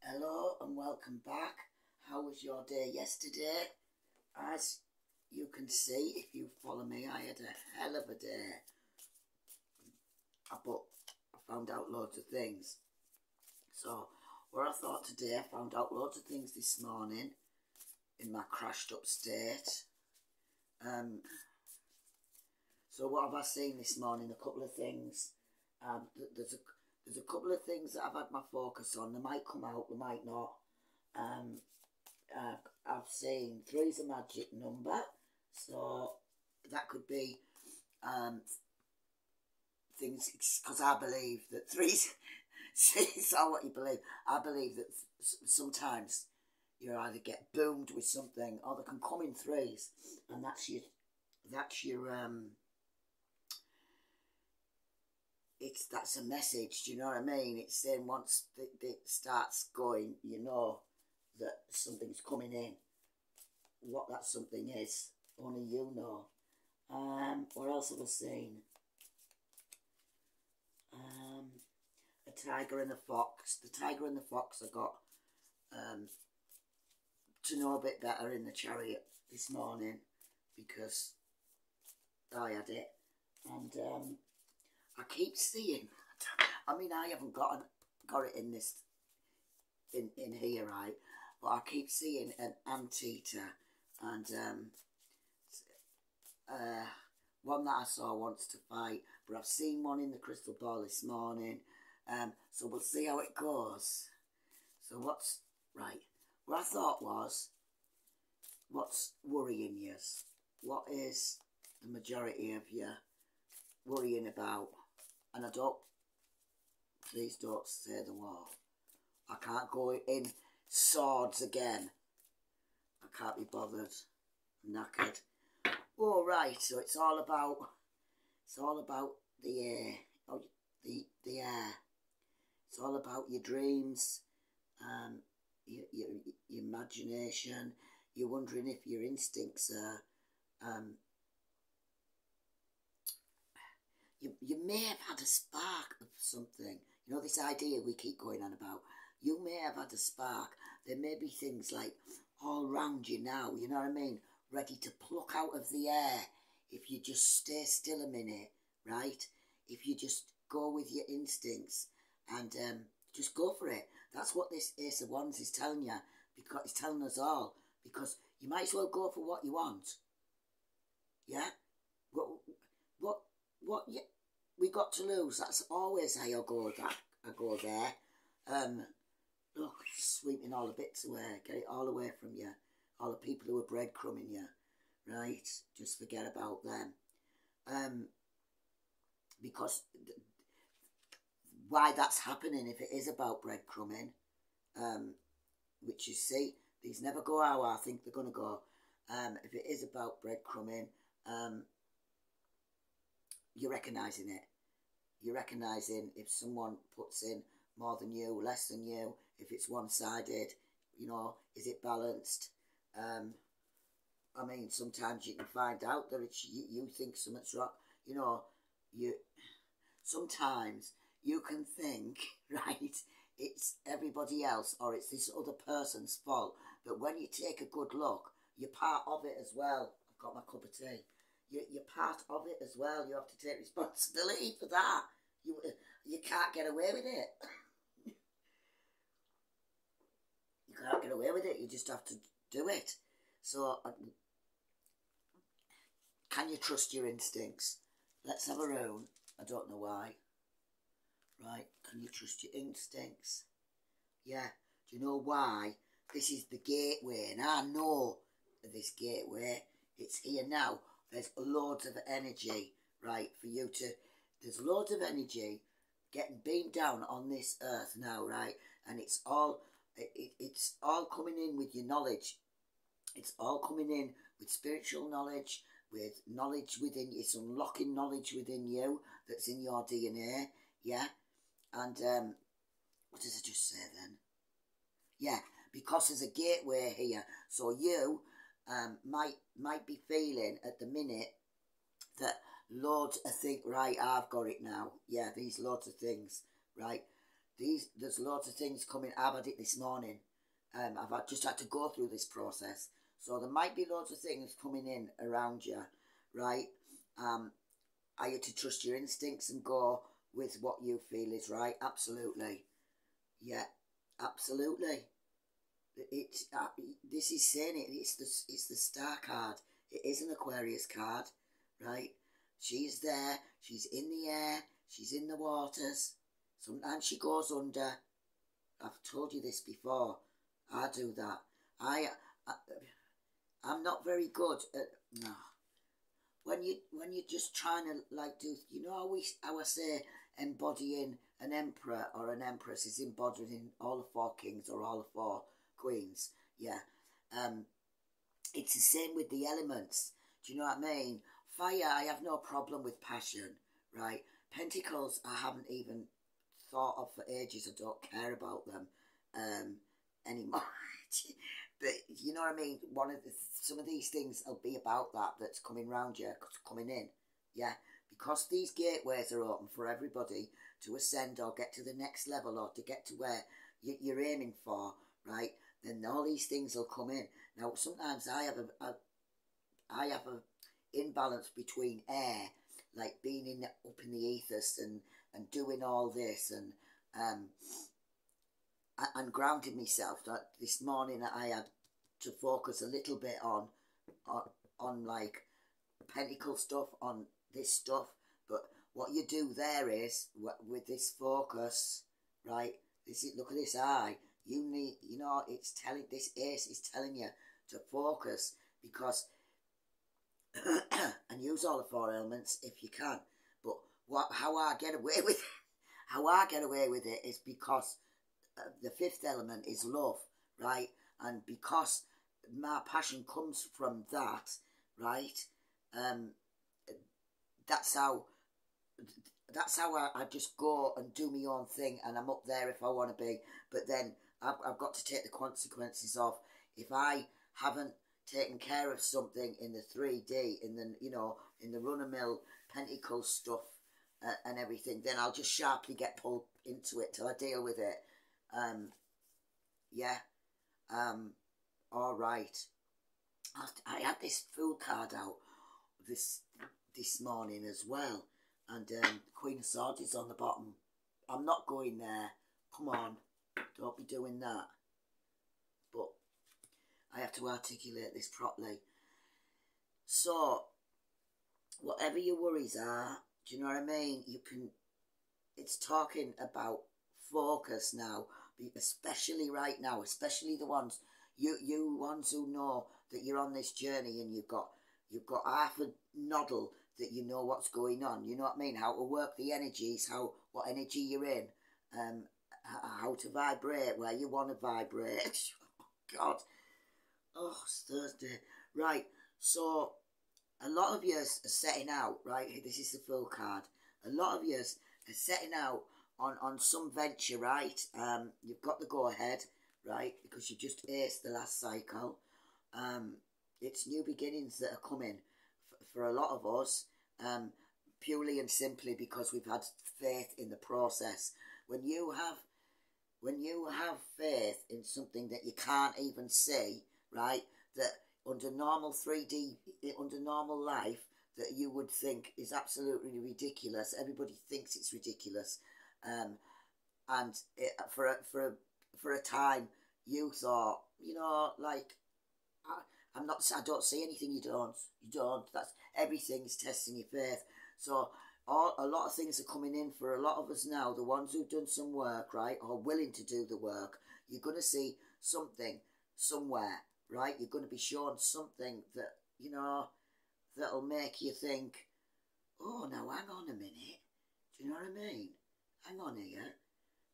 Hello and welcome back. How was your day yesterday? As you can see, if you follow me, I had a hell of a day. But I found out loads of things. So, what I thought today, I found out loads of things this morning in my crashed up state. So what have I seen this morning? A couple of things. There's a couple of things that I've had my focus on. They might come out, they might not. I've seen 3's a magic number, so that could be things, because I believe that 3's it's all what you believe. I believe that sometimes you either get boomed with something or they can come in 3's, and that's your that's a message. Do you know what I mean? It's saying once it starts going, you know that something's coming in. What that something is, only you know. What else have I seen? A tiger and a fox. The tiger and the fox I got to know a bit better in the chariot this morning because I had it, and I keep seeing. I mean, I haven't got it in this in here, right? But I keep seeing an anteater, and one that I saw wants to fight. But I've seen one in the crystal ball this morning, so we'll see how it goes. So what's right? What I thought was, what's worrying you? What is the majority of you worrying about? And please don't say the war. I can't go in swords again. I can't be bothered. I'm knackered. Oh, right, so it's all about the air. Oh, the air. It's all about your dreams, your imagination. You're wondering if your instincts are you may have had a spark of something. You know, this idea we keep going on about. You may have had a spark. There may be things like all round you now, you know what I mean? Ready to pluck out of the air if you just stay still a minute, right? If you just go with your instincts and just go for it. That's what this Ace of Wands is telling you, because it's telling us all. Because you might as well go for what you want. Yeah? What we got to lose? That's always how I go there. Look, sweeping all the bits away, get it all away from you. All the people who are breadcrumbing you, right? Just forget about them. Because why that's happening, if it is about breadcrumbing, which you see, these never go how I think they're going to go. If it is about breadcrumbing, you're recognising it. You're recognising if someone puts in more than you, less than you, if it's one-sided, you know, is it balanced? I mean, sometimes you can find out that it's you think something's wrong. You know, sometimes you can think, right, it's everybody else or it's this other person's fault. But when you take a good look, you're part of it as well. I've got my cup of tea. You're part of it as well. You have to take responsibility for that. You can't get away with it. You can't get away with it. You just have to do it. So, can you trust your instincts? Let's have a round. I don't know why. Right, can you trust your instincts? Yeah. Do you know why? This is the gateway, and I know this gateway. It's here now. There's loads of energy, right, for you to... There's loads of energy getting beamed down on this earth now, right? And it's all coming in with your knowledge. It's all coming in with spiritual knowledge, with knowledge within you. It's unlocking knowledge within you that's in your DNA, yeah? And what did I just say then? Yeah, because there's a gateway here. So you might be feeling at the minute that loads of think, right, I've got it now. Yeah, these loads of things, right? there's loads of things coming. I've had it this morning. Just had to go through this process. So there might be loads of things coming in around you, right? Are you to trust your instincts and go with what you feel is right? Absolutely. Yeah, absolutely. It's this is saying it. It's the star card. It is an Aquarius card, right? She's there. She's in the air. She's in the waters. Sometimes she goes under. I've told you this before. I do that. I I'm not very good at no. When you're just trying to like do, you know how I say embodying an emperor or an empress is embodying all the four kings or all the four queens. Yeah. It's the same with the elements. Do you know what I mean? Fire, I have no problem with passion, right? Pentacles, I haven't even thought of for ages. I don't care about them anymore. But you know what I mean? Some of these things will be about that's coming round you, coming in. Yeah, because these gateways are open for everybody to ascend or get to the next level or to get to where you're aiming for, right? Then all these things will come in. Now, sometimes I have a imbalance between air, like being up in the ethers and doing all this and grounding myself. That this morning I had to focus a little bit on like pentacle stuff, on this stuff. But what you do there is with this focus, right? Look at this eye. You need, it's telling, this ace is telling you to focus because and use all the four elements if you can. But how I get away with it is because the fifth element is love, right? And because my passion comes from that, right? That's how I just go and do my own thing, and I'm up there if I want to be. But then I've got to take the consequences of if I haven't taken care of something in the 3D, in the run-of-mill pentacle stuff and everything, then I'll just sharply get pulled into it till I deal with it. Yeah. All right. I had this Fool card out this morning as well, and Queen of Swords is on the bottom. I'm not going there. Come on, don't be doing that. But I have to articulate this properly. So, whatever your worries are, do you know what I mean? It's talking about focus now, especially right now, especially the ones, you ones who know that you're on this journey and you've got half a noddle that you know what's going on. You know what I mean? How to work the energies, what energy you're in, how to vibrate where you want to vibrate. Oh, God. Oh, it's Thursday. Right, so a lot of you are setting out, right? This is the Fool card. A lot of you are setting out on some venture, right? You've got the go-ahead, right? Because you just aced the last cycle. It's new beginnings that are coming for a lot of us, purely and simply because we've had faith in the process. When you have faith in something that you can't even see, right? That under normal 3D, under normal life, that you would think is absolutely ridiculous. Everybody thinks it's ridiculous. And for a time, you thought, like, I don't see anything you don't. That's everything's testing your faith. So a lot of things are coming in for a lot of us now. The ones who've done some work, right, or willing to do the work, you're going to see something somewhere, right? You're going to be shown something that, that'll make you think, oh, now hang on a minute. Do you know what I mean? Hang on here.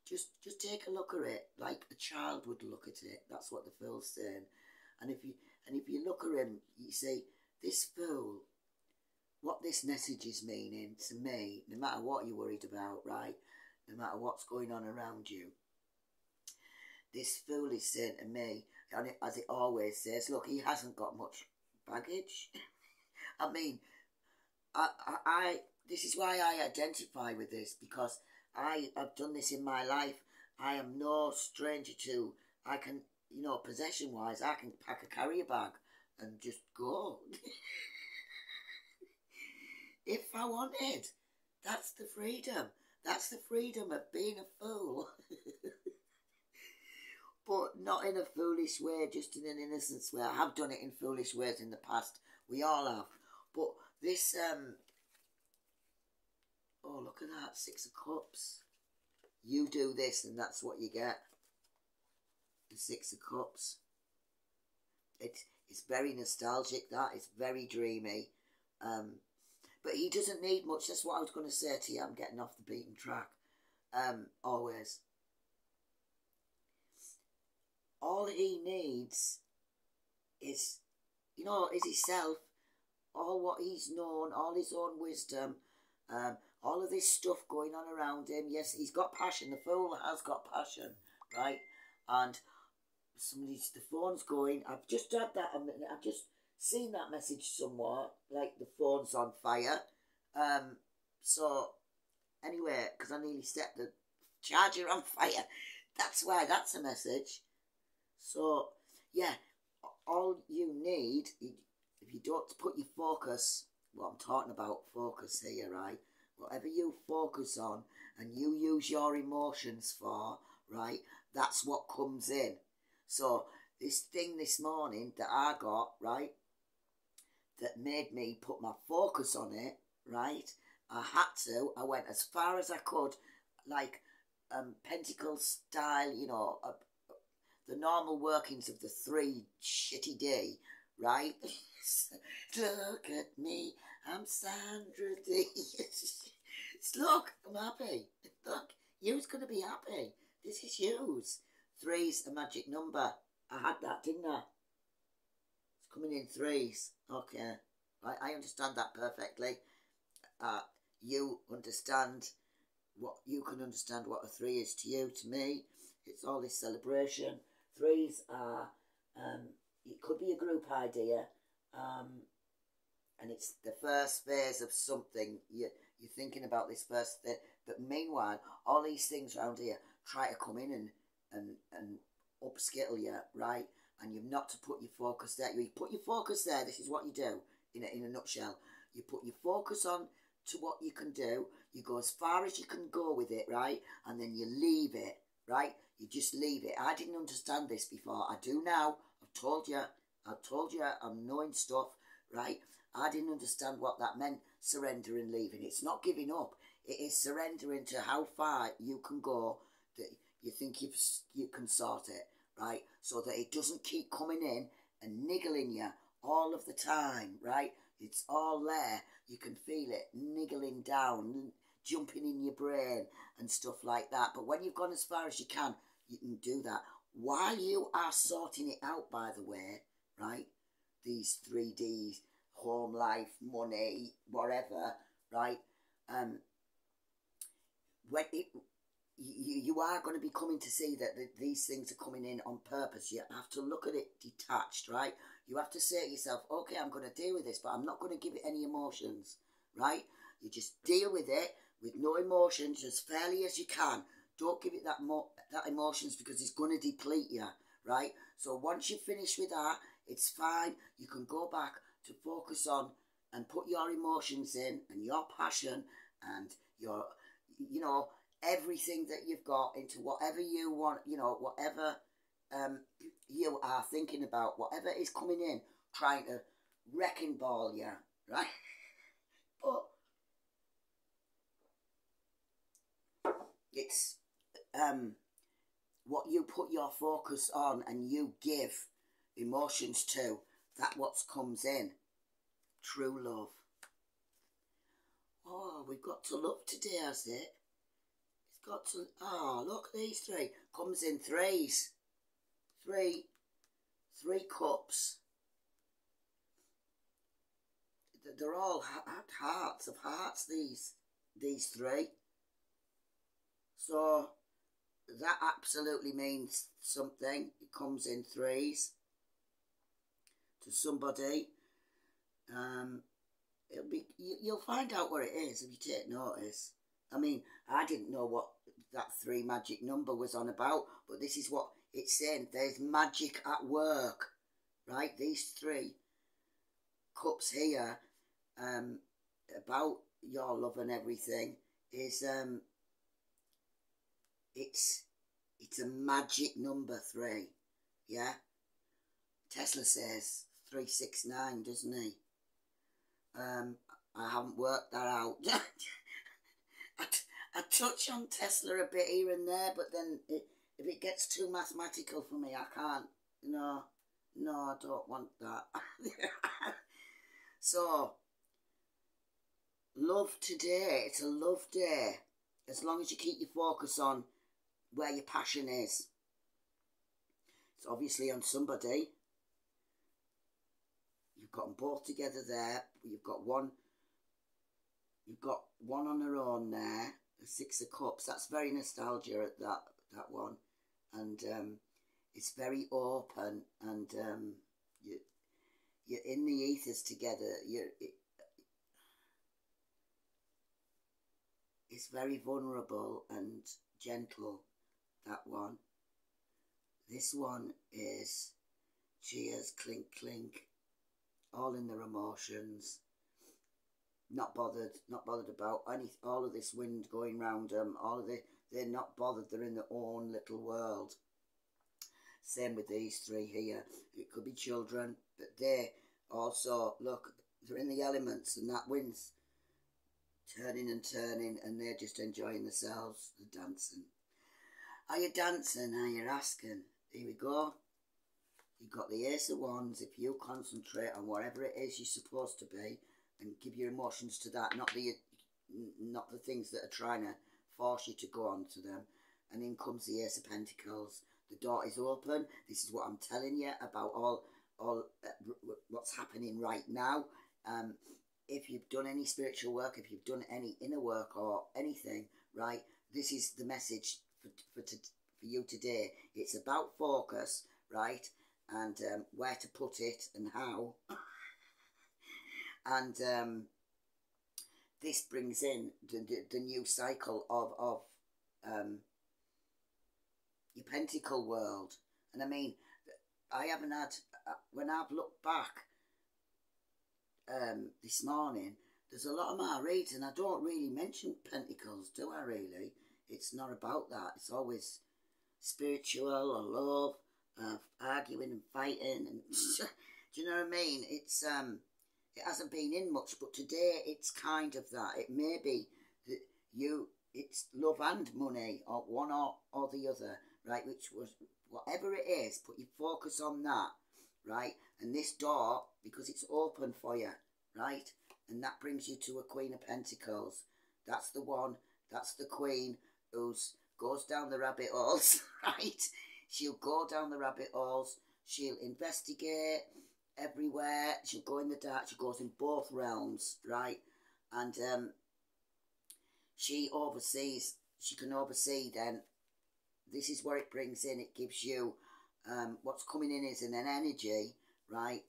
Just take a look at it like a child would look at it. That's what the Fool's saying. And if you look at him, you say, this Fool, what this message is meaning to me, no matter what you're worried about, right? No matter what's going on around you, this Fool is saying to me, and as it always says, look, he hasn't got much baggage. I mean, I this is why I identify with this, because I have done this in my life. I am no stranger to, I can, you know, possession-wise, I can pack a carrier bag and just go. If I wanted. That's the freedom. That's the freedom of being a fool. But not in a foolish way, just in an innocent way. I have done it in foolish ways in the past. We all have. But this, oh, look at that, 6 of Cups. You do this and that's what you get. The 6 of Cups. It's very nostalgic, that. It's very dreamy. But he doesn't need much. That's what I was going to say to you. I'm getting off the beaten track. Always. All he needs is, you know, is himself. All what he's known, all his own wisdom, all of this stuff going on around him. Yes, he's got passion. The fool has got passion, right? And the phone's going. I've just had that a minute. I've just seen that message somewhat, like the phone's on fire. So anyway, because I nearly set the charger on fire. That's why that's a message. So yeah, all you need, if you don't put your focus, what I'm talking about, focus here, right? Whatever you focus on and you use your emotions for, right, that's what comes in. So this thing this morning that I got, right, that made me put my focus on it, right, I had to, I went as far as I could, like pentacle style, you know, the normal workings of the 3 shitty D, right? Look at me, I'm Sandra Dee. Look, I'm happy. Look, you's going to be happy. This is you's. 3's a magic number. I had that, didn't I? It's coming in 3's. Okay. Right, I understand that perfectly. You understand what, you can understand what a 3 is to you, to me. It's all this celebration. 3's are, it could be a group idea, and it's the first phase of something. You're thinking about this first thing, but meanwhile, all these things around here try to come in and upskill you, right? And you've not to put your focus there. You put your focus there. This is what you do in a nutshell. You put your focus on to what you can do. You go as far as you can go with it, right? And then you leave it, right? You just leave it. I didn't understand this before. I do now. I've told you. I'm knowing stuff, right? I didn't understand what that meant, surrender and leaving. It's not giving up. It is surrendering to how far you can go that you think you can sort it, right? So that it doesn't keep coming in and niggling you all of the time, right? It's all there. You can feel it niggling down, jumping in your brain and stuff like that. But when you've gone as far as you can do that. While you are sorting it out, by the way, right? These 3Ds, home life, money, whatever, right? When you are going to be coming to see that these things are coming in on purpose. You have to look at it detached, right? You have to say to yourself, okay, I'm going to deal with this, but I'm not going to give it any emotions, right? You just deal with it with no emotions as fairly as you can. Don't give it that emotions, because it's going to deplete you, right? So once you finish with that, it's fine. You can go back to focus on and put your emotions in and your passion and your, you know, everything that you've got into whatever you want, you know, whatever you are thinking about, whatever is coming in, trying to wrecking ball you, right? But it's what you put your focus on and you give emotions to, that what comes in. True love. Oh, we've got to love today, has it? It's got to, oh, look at these 3. Comes in 3's. 3 cups. They're all hearts of hearts, these 3. So that absolutely means something. It comes in 3's to somebody. It'll be, you'll find out what it is if you take notice. I mean, I didn't know what that 3 magic number was on about, but this is what it's saying. There's magic at work, right? These 3 cups here, about your love and everything, is it's a magic number 3, yeah. Tesla says 369, doesn't he? I haven't worked that out. I touch on Tesla a bit here and there, but then if it gets too mathematical for me, I can't. No, I don't want that. So, love today. It's a love day. As long as you keep your focus on where your passion is. It's obviously on somebody. You've got them both together there. You've got one on their own there. The 6 of Cups. That's very nostalgia at that one, and it's very open, and you're in the ethers together. It's very vulnerable and gentle. That one. This one is cheers, clink, clink, all in their emotions. Not bothered about all of this wind going round them. They're not bothered. They're in their own little world. Same with these 3 here. It could be children, but they also, look, they're in the elements, and that wind's turning and turning, and they're just enjoying themselves. They're dancing. Are you dancing? Are you asking? Here we go. You've got the Ace of Wands. If you concentrate on whatever it is you're supposed to be, and give your emotions to that, not the things that are trying to force you to go on to them. And in comes the Ace of Pentacles. The door is open. This is what I'm telling you about all what's happening right now. If you've done any spiritual work, if you've done any inner work or anything, right, this is the message for you today. It's about focus, right, and where to put it and how. And this brings in the new cycle of your pentacle world. And I mean, I haven't had, when I've looked back this morning, there's a lot of my reads, and I don't really mention pentacles, do I really? It's not about that. It's always spiritual or love, arguing and fighting, and do you know what I mean? It's it hasn't been in much, but today it's kind of that. It may be that it's love and money, or one or the other, right? Which was, whatever it is, put your focus on that, right? And this door, because it's open for you, right? And that brings you to a Queen of Pentacles. That's the one, that's the Queen goes down the rabbit holes, right? She'll go down the rabbit holes, she'll investigate everywhere, she'll go in the dark, she goes in both realms, right? And she can oversee then. This is where it brings in, it gives you what's coming in is an energy, right?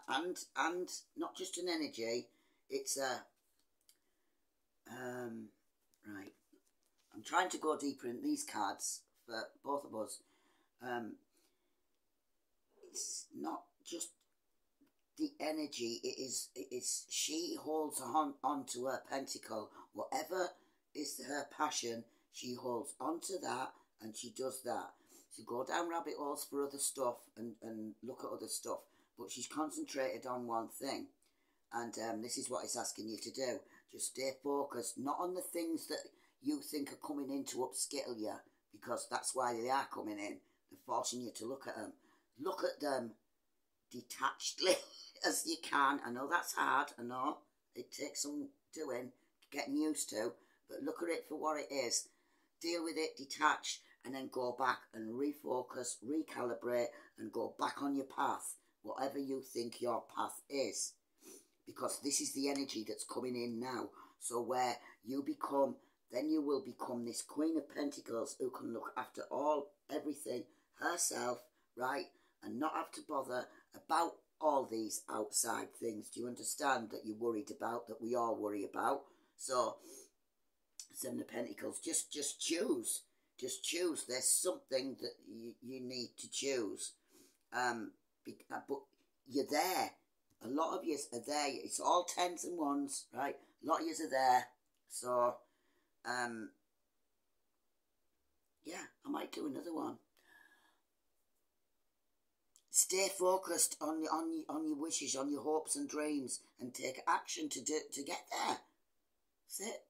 And not just an energy, it's a right. I'm trying to go deeper in these cards for both of us. It's not just the energy, it is she holds on to her pentacle. Whatever is her passion, she holds on to that, and she does that. She'll go down rabbit holes for other stuff and look at other stuff, but she's concentrated on one thing. And this is what it's asking you to do. Just stay focused, not on the things that you think are coming in to upskill you, because that's why they are coming in. They're forcing you to look at them. Look at them detachedly as you can. I know that's hard. I know it takes some doing, getting used to, but look at it for what it is. Deal with it, detach, and then go back and refocus, recalibrate, and go back on your path, whatever you think your path is. Because this is the energy that's coming in now. So where you become, then you will become this Queen of Pentacles who can look after everything herself, right? And not have to bother about all these outside things. Do you understand that you're worried about, that we all worry about? So Seven of Pentacles. Just choose. Just choose. There's something that you need to choose. But you're there. A lot of you are there. It's all tens and ones, right? A lot of you are there. So, yeah, I might do another one. Stay focused on your wishes, on your hopes and dreams, and take action to get there. That's it.